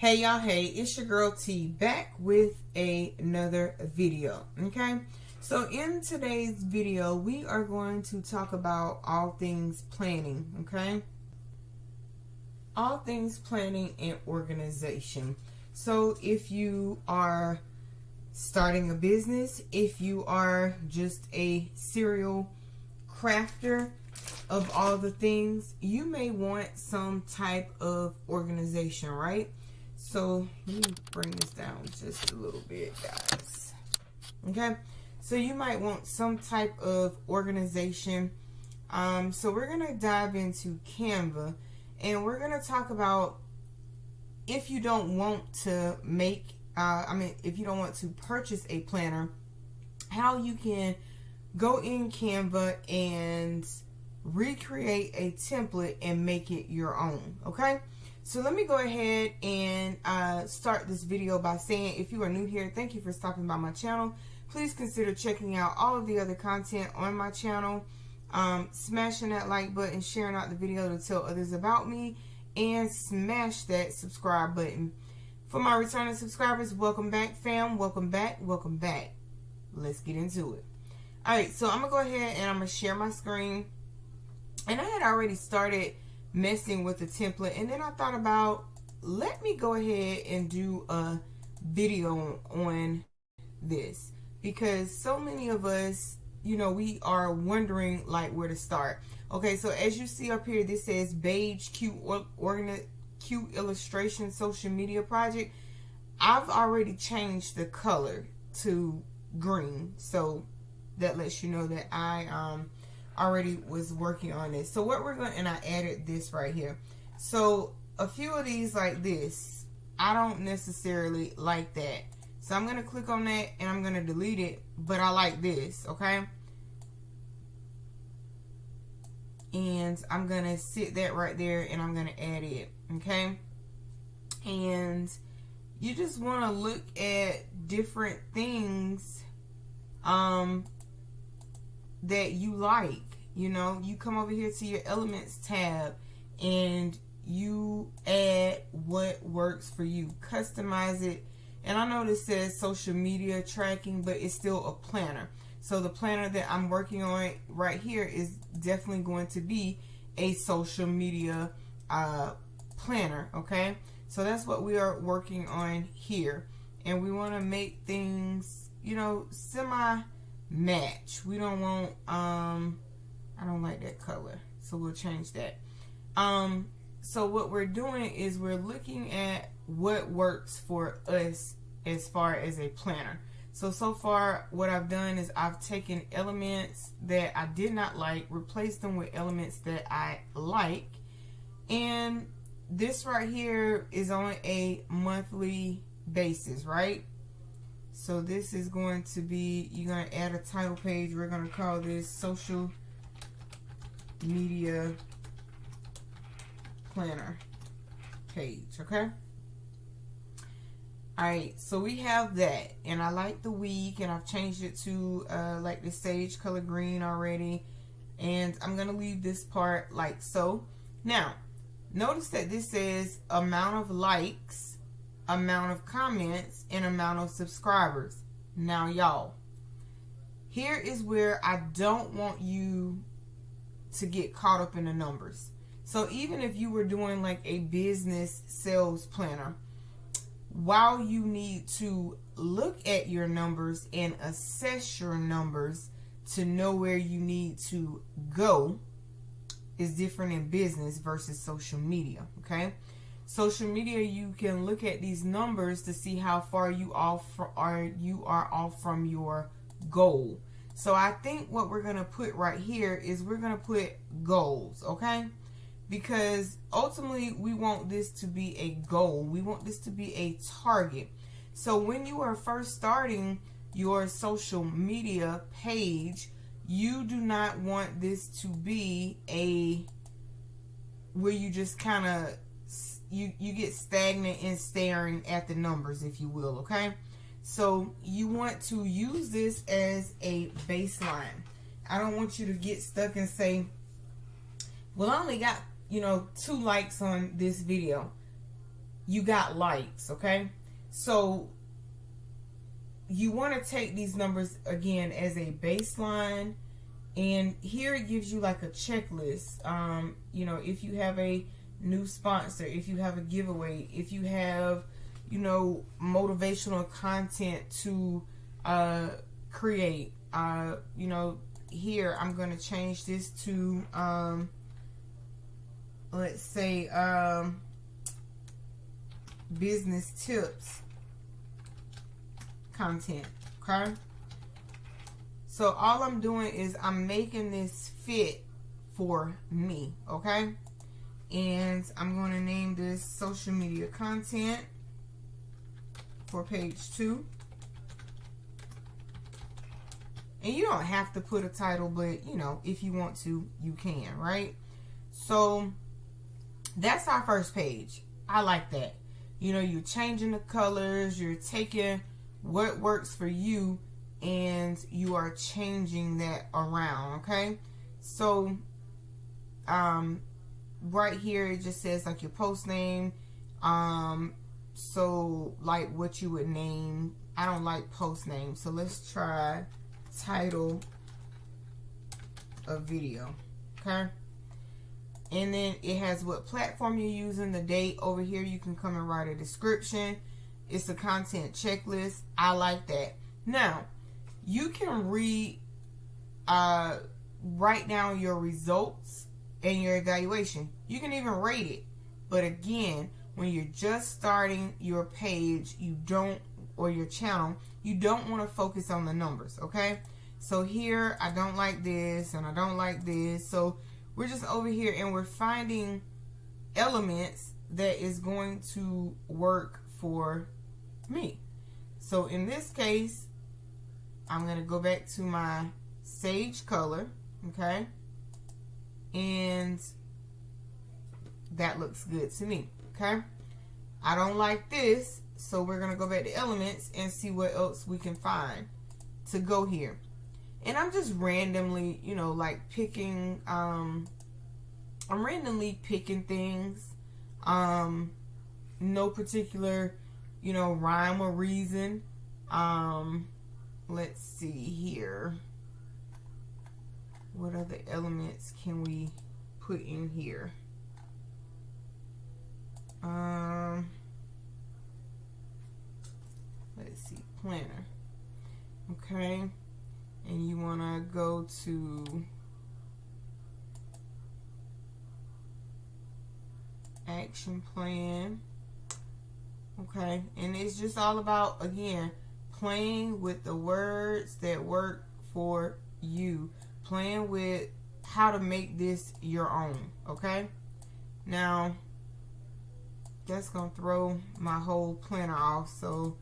Hey y'all, hey, it's your girl T back with another video. Okay, so in today's video we are going to talk about all things planning. Okay, all things planning and organization. So if you are starting a business, if you are just a serial crafter of all the things, you may want some type of organization, right? So let me bring this down just a little bit, guys. Okay, so you might want some type of organization. So we're gonna dive into Canva, and we're gonna talk about if you don't want to make, if you don't want to purchase a planner, how you can go in Canva and recreate a template and make it your own. Okay, so let me go ahead and start this video by saying, if you are new here, thank you for stopping by my channel. Please consider checking out all of the other content on my channel, smashing that like button, sharing out the video to tell others about me, and smash that subscribe button. For my returning subscribers, welcome back, fam. Welcome back. Welcome back. Let's get into it. All right, so I'm gonna go ahead and I'm gonna share my screen. And I had already started messing with the template, and then I thought about, let me go ahead and do a video on this, because so many of us, you know, we are wondering like where to start. Okay, so as you see up here, this says beige cute illustration social media project. I've already changed the color to green, so that lets you know that I already was working on this. So what we're going, and I added this right here. So a few of these like this, I don't necessarily like that. So I'm going to click on that and I'm going to delete it, but I like this, okay? And I'm going to sit that right there and I'm going to add it, okay? And you just want to look at different things that you like. You know, you come over here to your elements tab and you add what works for you, customize it. And I know this says social media tracking, but it's still a planner. So the planner that I'm working on right here is definitely going to be a social media planner. Okay, so that's what we are working on here, and we want to make things, you know, semi match. We don't want I don't like that color, so we'll change that. So what we're doing is we're looking at what works for us as far as a planner. So far what I've done is I've taken elements that I did not like, replaced them with elements that I like, and this right here is on a monthly basis, right? So this is going to be, you're going to add a title page. We're going to call this social media planner page, okay? Alright, so we have that, and I like the week, and I've changed it to like the sage color green already, and I'm going to leave this part like so. Now, notice that this says amount of likes, amount of comments, and amount of subscribers. Now y'all, here is where I don't want you to get caught up in the numbers. So even if you were doing like a business sales planner, while you need to look at your numbers and assess your numbers to know where you need to go, is different in business versus social media. Okay, social media, you can look at these numbers to see how far you are off from your goal. So I think what we're going to put right here is we're going to put goals, okay? Because ultimately we want this to be a goal. We want this to be a target. So when you are first starting your social media page, you do not want this to be a where you just kind of you get stagnant and staring at the numbers, if you will, okay? So you want to use this as a baseline. I don't want you to get stuck and say, well, I only got, 2 likes on this video. you got likes, okay? So you want to take these numbers again as a baseline, and here it gives you like a checklist. You know, if you have a new sponsor, if you have a giveaway, if you have, you know, motivational content to create, you know, here I'm going to change this to let's say business tips content, okay? So all I'm doing is I'm making this fit for me, okay? And I'm going to name this social media content for page 2. And you don't have to put a title, but, you know, if you want to, you can, right? So that's our first page. I like that. You know, you're changing the colors, you're taking what works for you, and you are changing that around, okay? So right here it just says like your post name. So like what you would name. I don't like post names, so let's try title of video, okay? And then it has what platform you're using, the date. Over here you can come and write a description. It's a content checklist. I like that. Now you can write down your results and your evaluation. You can even rate it. But again, when you're just starting your page, you don't, or your channel, you don't want to focus on the numbers, okay? So here, I don't like this and I don't like this. So we're just over here and we're finding elements that is going to work for me. So in this case, I'm going to go back to my sage color, okay? And that looks good to me, okay? I don't like this, so we're going to go back to elements and see what else we can find to go here. And I'm just randomly, you know, like picking, I'm randomly picking things, no particular, you know, rhyme or reason. Let's see here. What other elements can we put in here? Let's see, planner. Okay. And you want to go to action plan. Okay. And it's just all about, again, playing with the words that work for you. Playing with how to make this your own. Okay. Now, that's going to throw my whole planner off. So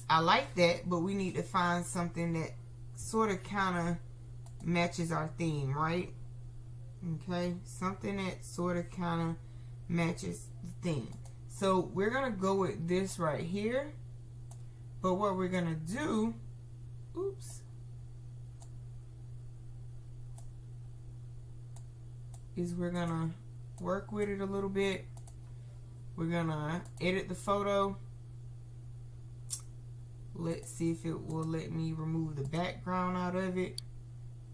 I like that, but we need to find something that sort of kind of matches our theme, right? Okay, something that sort of kind of matches the theme. So we're going to go with this right here. But what we're going to do, oops, is we're going to work with it a little bit. We're going to edit the photo. Let's see if it will let me remove the background out of it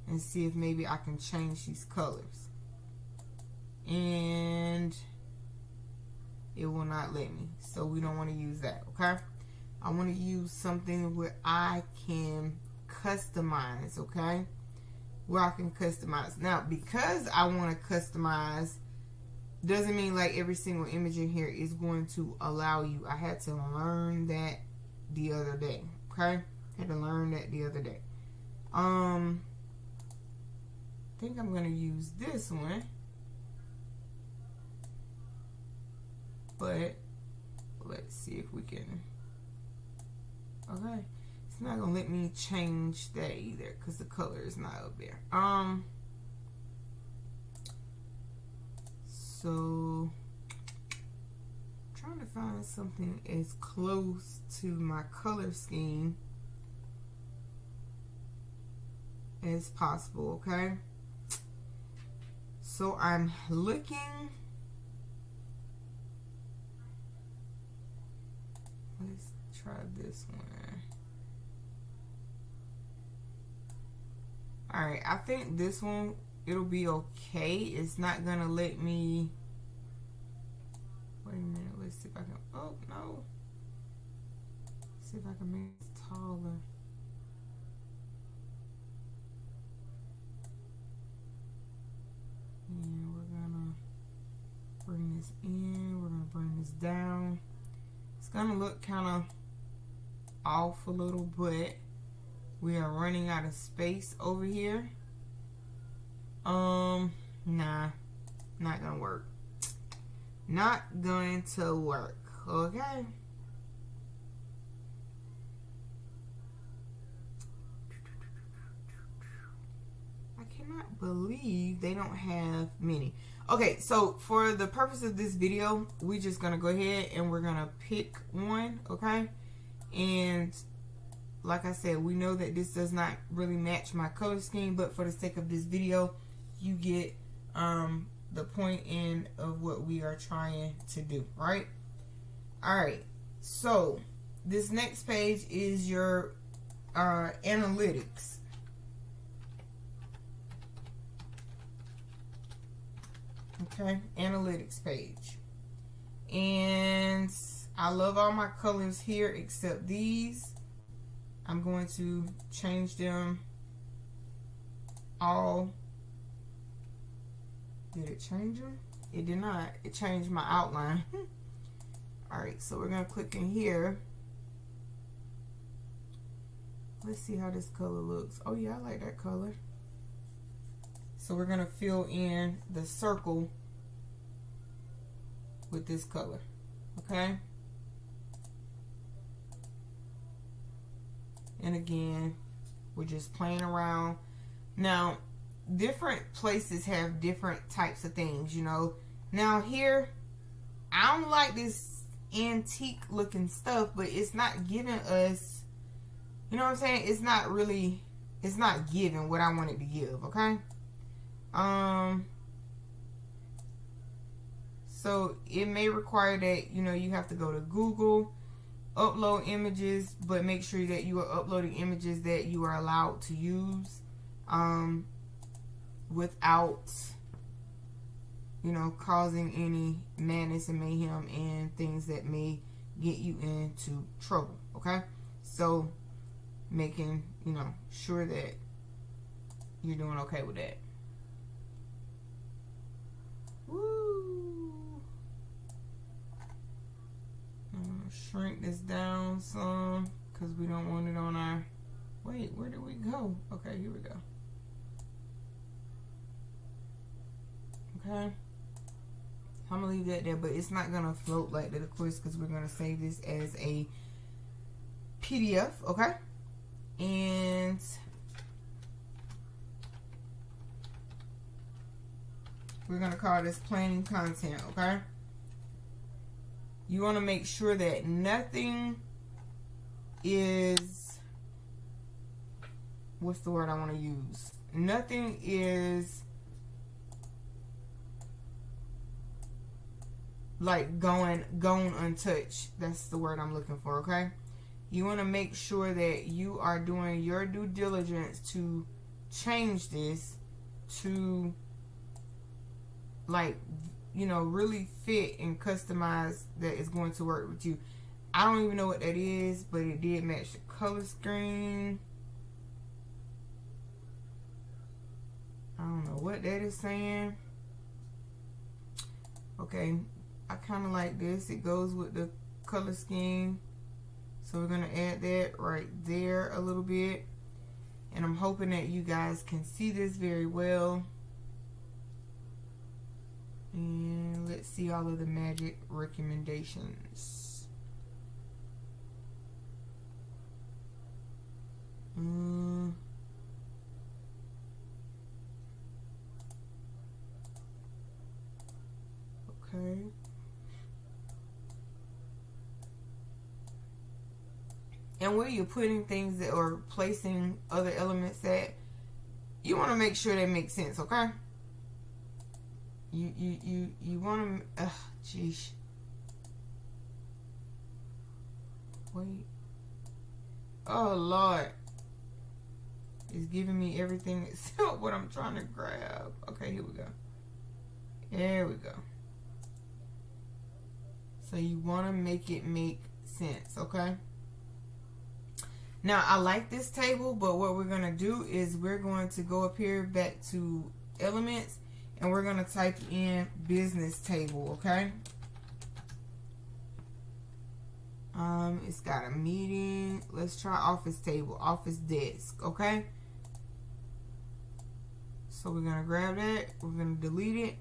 and see if maybe I can change these colors. And it will not let me. So we don't want to use that, okay? I want to use something where I can customize, okay? Where I can customize. Now, because I want to customize, doesn't mean like every single image in here is going to allow you. I had to learn that the other day, okay? Had to learn that the other day. I think I'm going to use this one. But let's see if we can. Okay. It's not going to let me change that either because the color is not up there. So trying to find something as close to my color scheme as possible, okay? So I'm looking try this one. Alright, I think this one, it'll be okay. It's not gonna let me... Wait a minute, let's see if I can... Oh, no. See if I can make it taller. And we're gonna bring this in. We're gonna bring this down. It's gonna look kind of off a little, but we are running out of space over here. Nah, not gonna work. Not going to work. Okay. I cannot believe they don't have many. Okay, so for the purpose of this video, we're just gonna go ahead and we're gonna pick one, okay? And like I said, we know that this does not really match my color scheme, but for the sake of this video, you get the point in of what we are trying to do, right? Alright, so this next page is your analytics. Okay, analytics page. And I love all my colors here except these. I'm going to change them all. Did it change them? It did not. It changed my outline. Alright, so we're going to click in here. Let's see how this color looks. Oh yeah, I like that color. So we're going to fill in the circle with this color. Okay? And again, we're just playing around. Now, different places have different types of things, you know. Now here, I don't like this antique looking stuff, but it's not giving us, you know what I'm saying? It's not really, it's not giving what I want it to give, okay? So it may require that, you know, you have to go to Google, upload images, but make sure that you are uploading images that you are allowed to use without, you know, causing any madness and mayhem and things that may get you into trouble, okay? So making, you know, sure that you're doing okay with that. Woo! I'm gonna shrink this down some because we don't want it on our... Wait, where did we go? Okay, here we go. Okay. I'm gonna leave that there, but it's not gonna float like that, of course, because we're gonna save this as a PDF, okay? And we're gonna call this planning content, okay? You want to make sure that nothing is, what's the word I want to use? Nothing is like going untouched. That's the word I'm looking for, okay? You want to make sure that you are doing your due diligence to change this to, like, you know, really fit and customize that is going to work with you. I don't even know what that is, but it did match the color scheme. I don't know what that is saying. Okay, I kind of like this. It goes with the color scheme. So we're going to add that right there a little bit. And I'm hoping that you guys can see this very well. And let's see all of the magic recommendations. Okay. And where you're putting things that, or placing other elements at, you want to make sure they make sense, okay? You want to, geez. Wait. Oh, Lord. It's giving me everything except what I'm trying to grab. Okay, here we go. There we go. So you want to make it make sense, okay? Now, I like this table, but what we're going to do is we're going to go up here back to elements, and we're going to type in business table, okay? It's got a meeting. Let's try office table, office desk, okay? So we're going to grab that. We're going to delete it,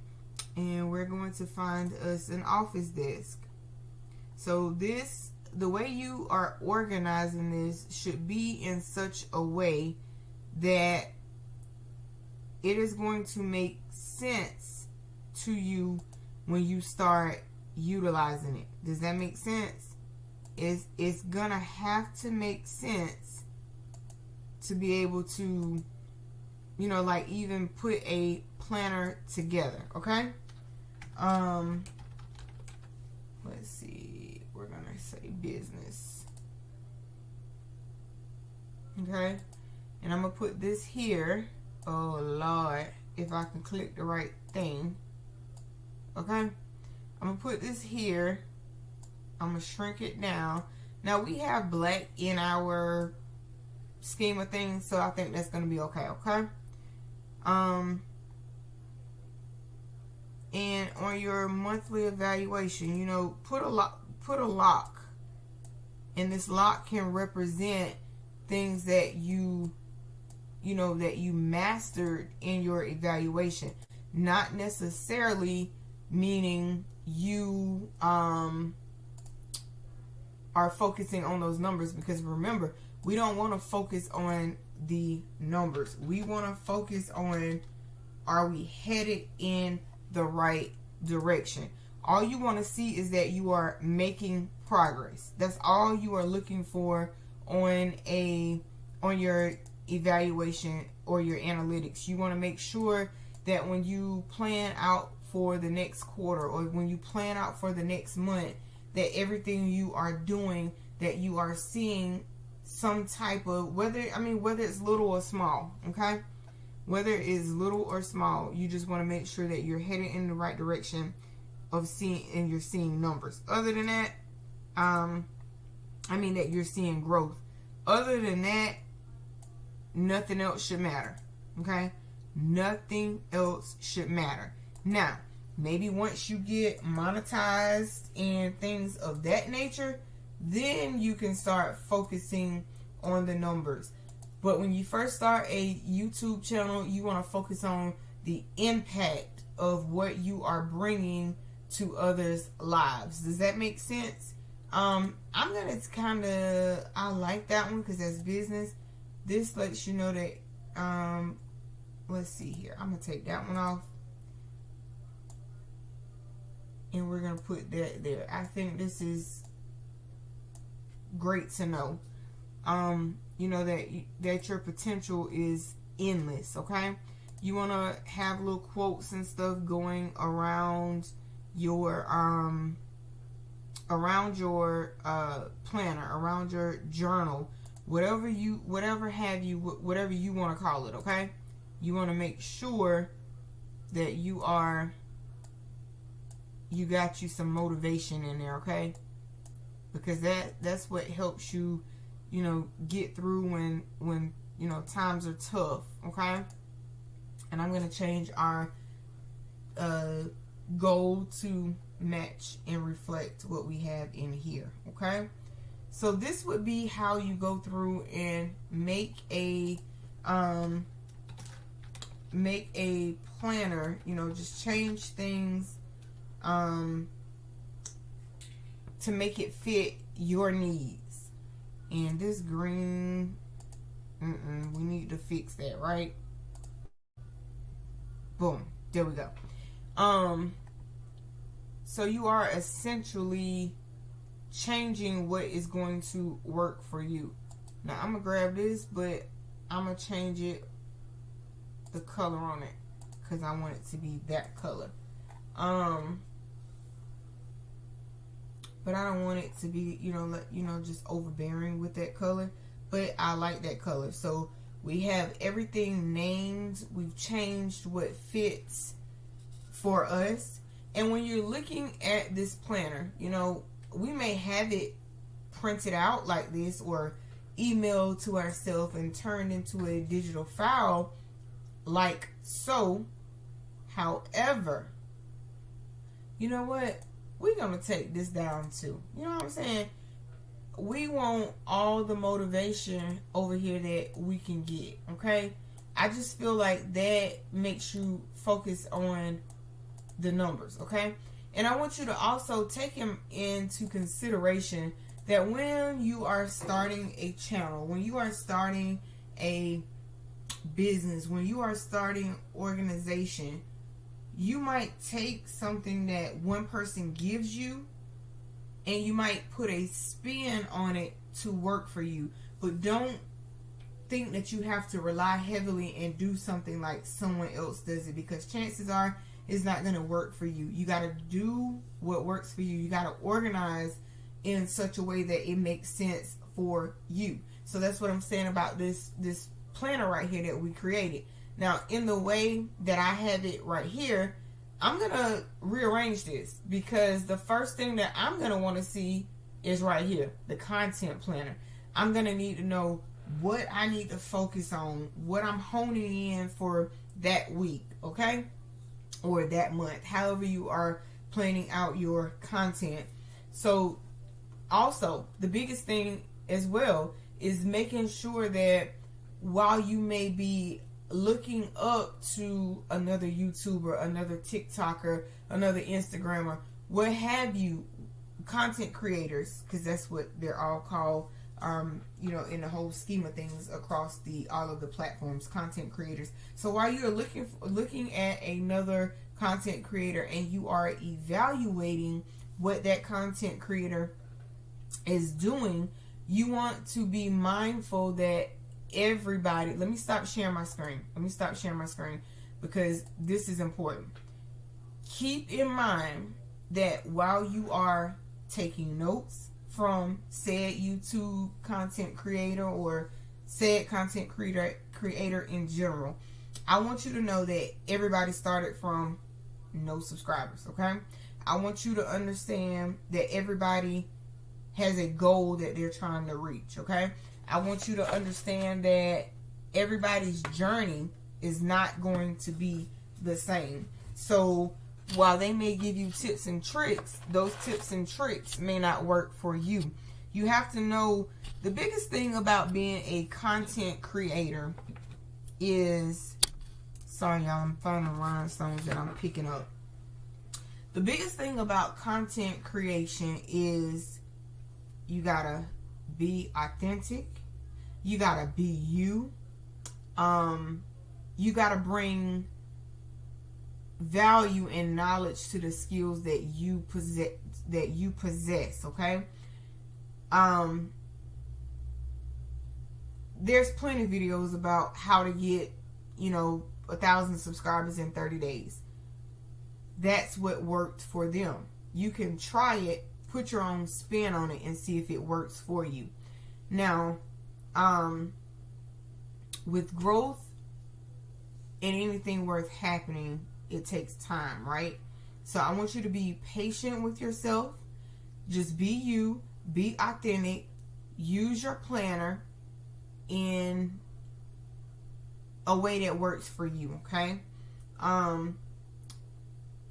and we're going to find us an office desk. So this, the way you are organizing this should be in such a way that it is going to make sense to you when you start utilizing it. Does that make sense? It's gonna have to make sense to be able to, you know, like even put a planner together, okay? Let's see, we're gonna say business, okay? And I'm gonna put this here. Oh Lord, if I can click the right thing, okay? I'm gonna put this here. I'm gonna shrink it down. Now we have black in our scheme of things, so I think that's gonna be okay, okay? And on your monthly evaluation, you know, put a lock. And this lock can represent things that you know, that you mastered in your evaluation. Not necessarily meaning you are focusing on those numbers, because remember, we don't want to focus on the numbers. We want to focus on, are we headed in the right direction? All you want to see is that you are making progress. That's all you are looking for on your evaluation or your analytics. You want to make sure that when you plan out for the next quarter, or when you plan out for the next month, that everything you are doing, that you are seeing some type of, whether it's little or small, okay? Whether it's little or small, you just want to make sure that you're headed in the right direction of seeing, and you're seeing numbers. Other than that, that you're seeing growth. Other than that, nothing else should matter, okay? Nothing else should matter. Now, maybe once you get monetized and things of that nature, then you can start focusing on the numbers. But when you first start a YouTube channel, you want to focus on the impact of what you are bringing to others' lives. Does that make sense? I'm gonna I like that one because that's business. This lets you know that, let's see here. I'm gonna take that one off, and we're gonna put that there. I think this is great to know. You know that your potential is endless, okay? You want to have little quotes and stuff going around your planner, around your journal, whatever you want to call it, okay? You want to make sure that you got you some motivation in there, okay? Because that's what helps you, you know, get through when you know times are tough, okay? And I'm going to change our goal to match and reflect what we have in here, okay? So this would be how you go through and make a planner, you know, just change things to make it fit your needs. And this green, we need to fix that, right? Boom, there we go. So you are essentially changing what is going to work for you. Now I'm gonna grab this, but I'm gonna change it, the color on it, because I want it to be that color. But but I don't want it to be, just overbearing with that color. But I like that color. So we have everything named. We've changed what fits for us. And when you're looking at this planner, we may have it printed out like this or emailed to ourselves and turned into a digital file like so. However, you know what? We're going to take this down too. You know what I'm saying? We want all the motivation over here that we can get, okay? I just feel like that makes you focus on the numbers, okay? And I want you to also take them into consideration that when you are starting a channel, when you are starting a business, when you are starting organization, you might take something that one person gives you and you might put a spin on it to work for you. But don't think that you have to rely heavily and do something like someone else does it, because chances are it's not going to work for you. You got to do what works for you. You got to organize in such a way that it makes sense for you. So that's what I'm saying about this planner right here that we created. Now, in the way that I have it right here, I'm going to rearrange this, because the first thing that I'm going to want to see is right here, the content planner. I'm going to need to know what I need to focus on, what I'm honing in for that week, okay? Or that month, however you are planning out your content. So also, the biggest thing as well is making sure that while you may be looking up to another YouTuber, another TikToker, another Instagrammer, what have you, content creators, because that's what they're all called, in the whole scheme of things across all of the platforms, content creators. So while you're looking at another content creator and you are evaluating what that content creator is doing, you want to be mindful that everybody, let me stop sharing my screen because this is important. Keep in mind that while you are taking notes from said YouTube content creator or said content creator in general, I want you to know that everybody started from no subscribers, okay? I want you to understand that everybody has a goal that they're trying to reach, okay? I want you to understand that everybody's journey is not going to be the same. So while they may give you tips and tricks, those tips and tricks may not work for you. You have to know the biggest thing about being a content creator is, sorry y'all, I'm finding rhinestones that I'm picking up. The biggest thing about content creation is you gotta be authentic. You gotta be you. You gotta bring value and knowledge to the skills that you possess, okay? There's plenty of videos about how to get 1,000 subscribers in 30 days. That's what worked for them. You can try it, put your own spin on it, and see if it works for you. Now, with growth and anything worth happening, it takes time, right? So I want you to be patient with yourself. Just be you, be authentic, use your planner in a way that works for you, okay?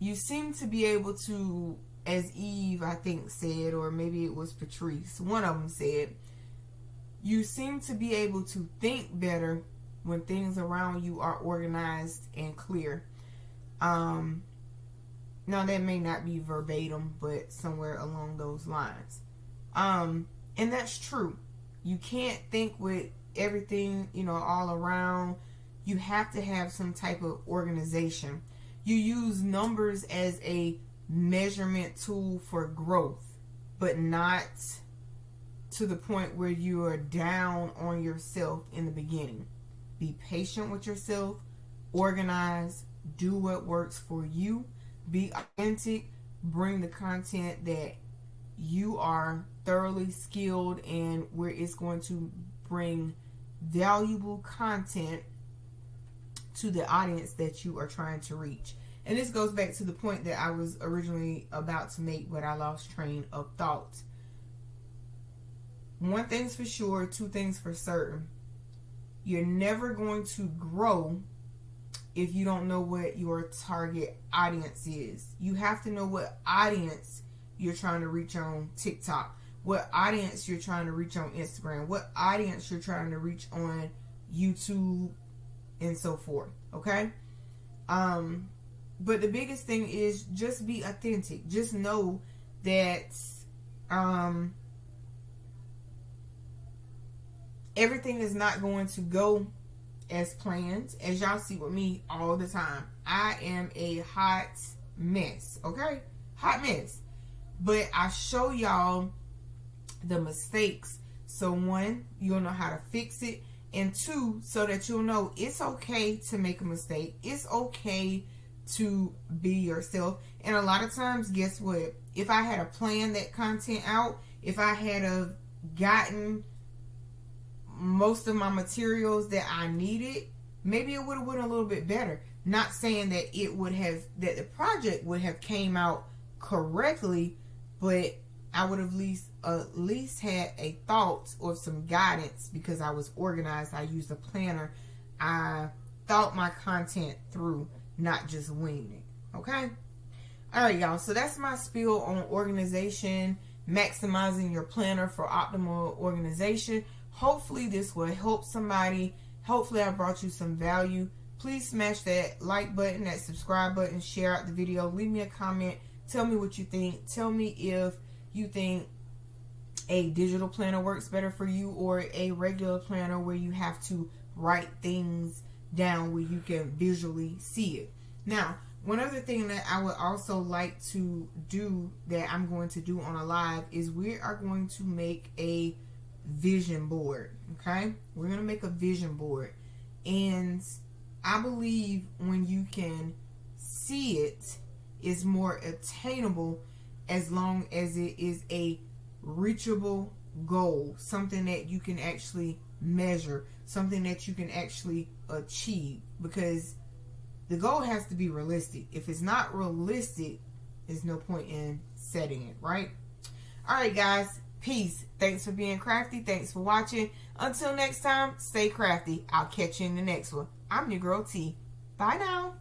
You seem to be able to, as Eve, I think, said, or maybe it was Patrice, one of them said, you seem to be able to think better when things around you are organized and clear. Now, that may not be verbatim, but somewhere along those lines. And that's true. You can't think with everything, all around. You have to have some type of organization. You use numbers as a measurement tool for growth, but not to the point where you are down on yourself in the beginning. Be patient with yourself, organize, do what works for you, be authentic, bring the content that you are thoroughly skilled and where it's going to bring valuable content to the audience that you are trying to reach. And this goes back to the point that I was originally about to make, but I lost train of thought. One thing's for sure, two things for certain. You're never going to grow if you don't know what your target audience is. You have to know what audience you're trying to reach on TikTok, what audience you're trying to reach on Instagram, what audience you're trying to reach on YouTube, and so forth. Okay? But the biggest thing is just be authentic. Just know that everything is not going to go as planned. As y'all see with me all the time, I am a hot mess. Okay? Hot mess. But I show y'all the mistakes. So one, you'll know how to fix it. And two, so that you'll know it's okay to make a mistake. It's okay to be yourself. And a lot of times, guess what? If I had planned that content out, if I had gotten most of my materials that I needed, maybe it would have went a little bit better. Not saying that that the project would have came out correctly, but I would have at least had a thought or some guidance because I was organized. I used a planner. I thought my content through, not just winging it. Okay? All right, y'all. So that's my spiel on organization, maximizing your planner for optimal organization. Hopefully this will help somebody. Hopefully I brought you some value. Please smash that like button, that subscribe button, share out the video. Leave me a comment. Tell me what you think. Tell me if you think a digital planner works better for you or a regular planner where you have to write things down where you can visually see it. Now, one other thing that I would also like to do that I'm going to do on a live is we are going to make a vision board. Okay? We're going to make a vision board. And I believe when you can see it, it's more attainable as long as it is a reachable goal, something that you can actually measure, something that you can actually achieve, because the goal has to be realistic. If it's not realistic, there's no point in setting it, right? All right, guys, peace. Thanks for being crafty. Thanks for watching. Until next time, stay crafty. I'll catch you in the next one. I'm your girl T. Bye now.